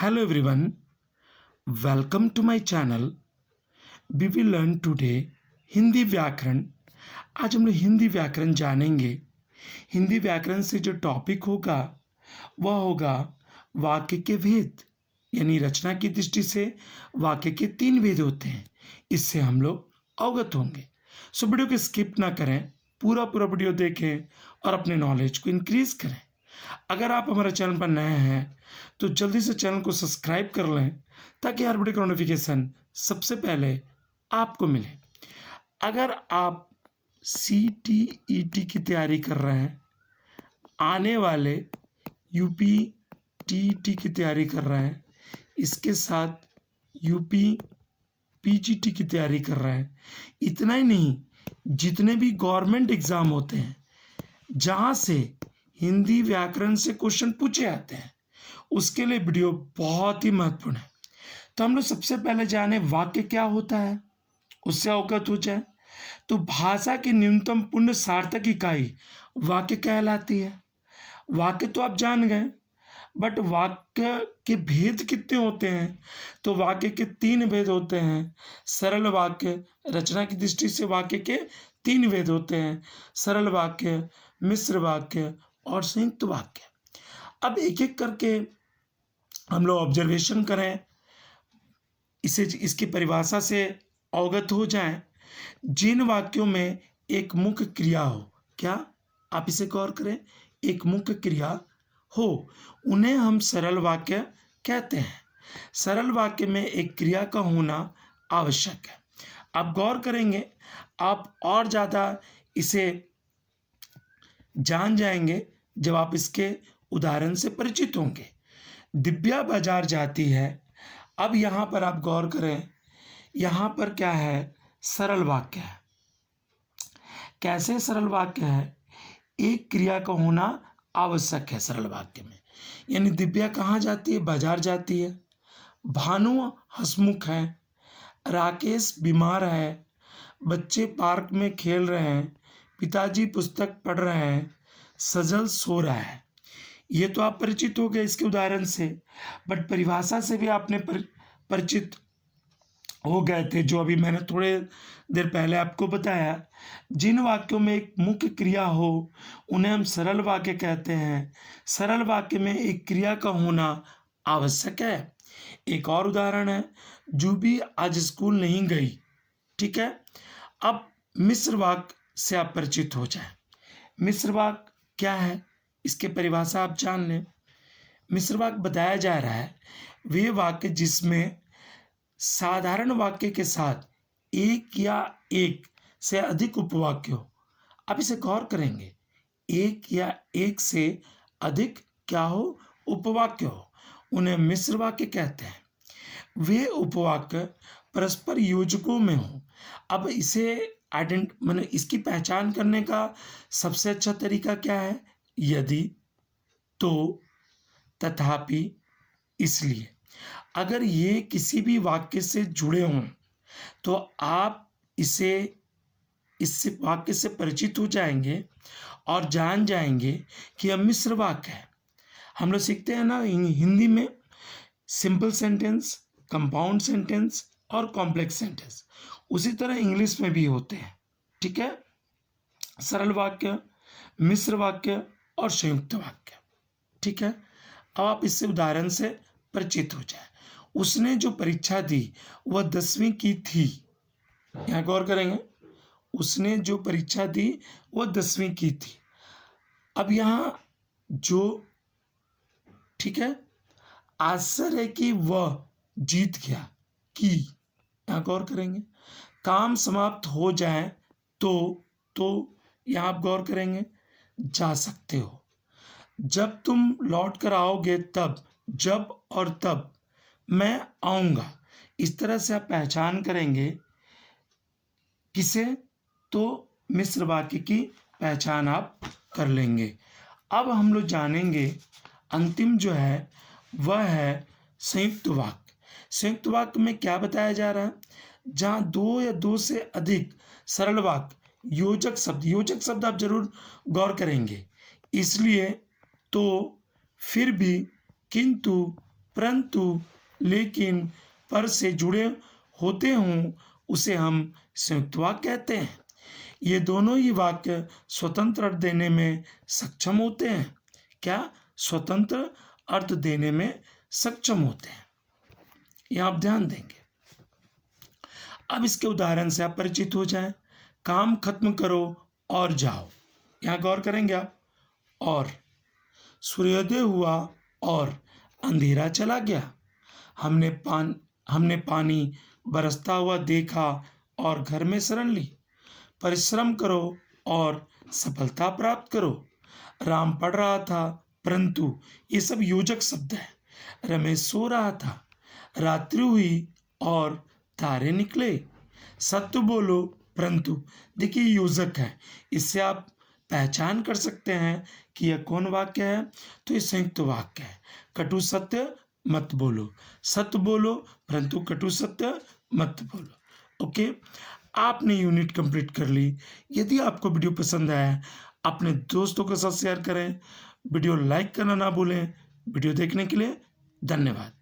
Hello everyone, welcome to my channel. We will learn today Hindi व्याकरण। आज हम लोग हिंदी व्याकरण जानेंगे। हिंदी व्याकरण से जो टॉपिक होगा वह होगा वाक्य के भेद, यानी रचना की दृष्टि से वाक्य के 3 भेद होते हैं। इससे हम लोग अवगत होंगे। सो वीडियो को स्किप ना करें, पूरा वीडियो देखें और अपने नॉलेज को इंक्रीज करें। अगर आप हमारे चैनल पर नए हैं तो जल्दी से चैनल को सब्सक्राइब कर लें ताकि हर वीडियो का नोटिफिकेशन सबसे पहले आपको मिले। अगर आप CTET की तैयारी कर रहे हैं, आने वाले UP TET की तैयारी कर रहे हैं, इसके साथ UP PGT की तैयारी कर रहे हैं, इतना ही नहीं, जितने भी गवर्नमेंट एग्जाम होते हैं जहाँ से हिंदी व्याकरण से क्वेश्चन पूछे जाते हैं, उसके लिए वीडियो बहुत ही महत्वपूर्ण है। तो हम लोग सबसे पहले जाने वाक्य क्या होता है, उससे अवगत हो जाए। तो भाषा की न्यूनतम पूर्ण सार्थक इकाई वाक्य कहलाती है। वाक्य तो आप जान गए, बट वाक्य के भेद कितने होते हैं? तो वाक्य के 3 भेद होते हैं। सरल वाक्य, रचना की दृष्टि से वाक्य के 3 भेद होते हैं: सरल वाक्य, मिश्र वाक्य और संयुक्त वाक्य। अब एक एक करके हम लोग ऑब्जर्वेशन करें, इसकी परिभाषा से अवगत हो जाएं। जिन वाक्यों में एक मुख्य क्रिया हो, क्या आप इसे गौर करें, एक मुख्य क्रिया हो, उन्हें हम सरल वाक्य कहते हैं। सरल वाक्य में एक क्रिया का होना आवश्यक है। आप गौर करेंगे, आप और ज़्यादा इसे जान जाएंगे जब आप इसके उदाहरण से परिचित होंगे। दिव्या बाजार जाती है। अब यहाँ पर आप गौर करें, यहाँ पर क्या है? सरल वाक्य है। कैसे सरल वाक्य है? एक क्रिया का होना आवश्यक है सरल वाक्य में। यानी दिव्या कहाँ जाती है? बाजार जाती है। भानु हंसमुख है। राकेश बीमार है। बच्चे पार्क में खेल रहे हैं। पिताजी पुस्तक पढ़ रहे हैं। सजल सो रहा है। ये तो आप परिचित हो गए इसके उदाहरण से, बट परिभाषा से भी आपने परिचित हो गए थे, जो अभी मैंने थोड़े देर पहले आपको बताया। जिन वाक्यों में एक मुख्य क्रिया हो उन्हें हम सरल वाक्य कहते हैं। सरल वाक्य में एक क्रिया का होना आवश्यक है। एक और उदाहरण है, जूबी आज स्कूल नहीं गई। ठीक है। अब मिश्र वाक्य से आप परिचित हो जाए। मिश्र वाक्य क्या है, इसके परिभाषा आप जान लें। मिश्र वाक्य बताया जा रहा है वे वाक्य जिसमें साधारण वाक्य के साथ एक या एक से अधिक उपवाक्य हो। आप इसे गौर करेंगे, एक या एक से अधिक क्या हो? उपवाक्य हो, उन्हें मिश्र वाक्य कहते हैं। वे उपवाक्य परस्पर योजकों में हो। अब इसे मैंने इसकी पहचान करने का सबसे अच्छा तरीका क्या है? यदि, तो, तथापि, इसलिए। अगर ये किसी भी वाक्य से जुड़े हों तो आप इससे वाक्य से परिचित हो जाएंगे और जान जाएंगे कि यह मिश्र वाक्य है। हम लोग सीखते हैं ना हिंदी में सिंपल सेंटेंस, कंपाउंड सेंटेंस और कॉम्प्लेक्स सेंटेंस, उसी तरह इंग्लिश में भी होते हैं। ठीक है। सरल वाक्य, मिश्र वाक्य और संयुक्त वाक्य। ठीक है। अब आप इससे उदाहरण से परिचित हो जाए। उसने जो परीक्षा दी वह 10वीं की थी। यहाँ गौर करेंगे, उसने जो परीक्षा दी वह 10वीं की थी। अब यहाँ जो, ठीक है, आश्चर्य है कि वह जीत गया की। यहाँ गौर करेंगे, काम समाप्त हो जाए तो यहाँ आप गौर करेंगे, जा सकते हो। जब तुम लौट कर आओगे तब, जब और तब मैं आऊँगा। इस तरह से आप पहचान करेंगे किसे? तो मिश्र वाक्य की पहचान आप कर लेंगे। अब हम लोग जानेंगे अंतिम जो है वह है संयुक्त वाक्य। संयुक्त वाक्य में क्या बताया जा रहा है? जहाँ 2 या 2 से अधिक सरल वाक्य, योजक शब्द आप जरूर गौर करेंगे। इसलिए, तो, फिर भी, किंतु, परंतु, लेकिन, पर से जुड़े होते हों उसे हम संयुक्त वाक्य कहते हैं। ये दोनों ही वाक्य स्वतंत्र अर्थ देने में सक्षम होते हैं। क्या? स्वतंत्र अर्थ देने में सक्षम होते हैं। यह आप ध्यान देंगे। अब इसके उदाहरण से आप परिचित हो जाएं। काम खत्म करो और जाओ। यहाँ गौर करेंगे आप। और सूर्योदय हुआ और अंधेरा चला गया। हमने पानी बरसता हुआ देखा और घर में शरण ली। परिश्रम करो और सफलता प्राप्त करो। राम पढ़ रहा था, परंतु ये सब योजक शब्द है। रमेश सो रहा था। रात्रि हुई और तारे निकले। सत्य बोलो, परंतु, देखिए योजक है। इससे आप पहचान कर सकते हैं कि यह कौन वाक्य है। तो ये संयुक्त वाक्य है। कटु सत्य मत बोलो। सत्य बोलो, परंतु कटु सत्य मत बोलो। ओके, आपने यूनिट कंप्लीट कर ली। यदि आपको वीडियो पसंद आया, अपने दोस्तों के साथ शेयर करें। वीडियो लाइक करना ना भूलें। वीडियो देखने के लिए धन्यवाद।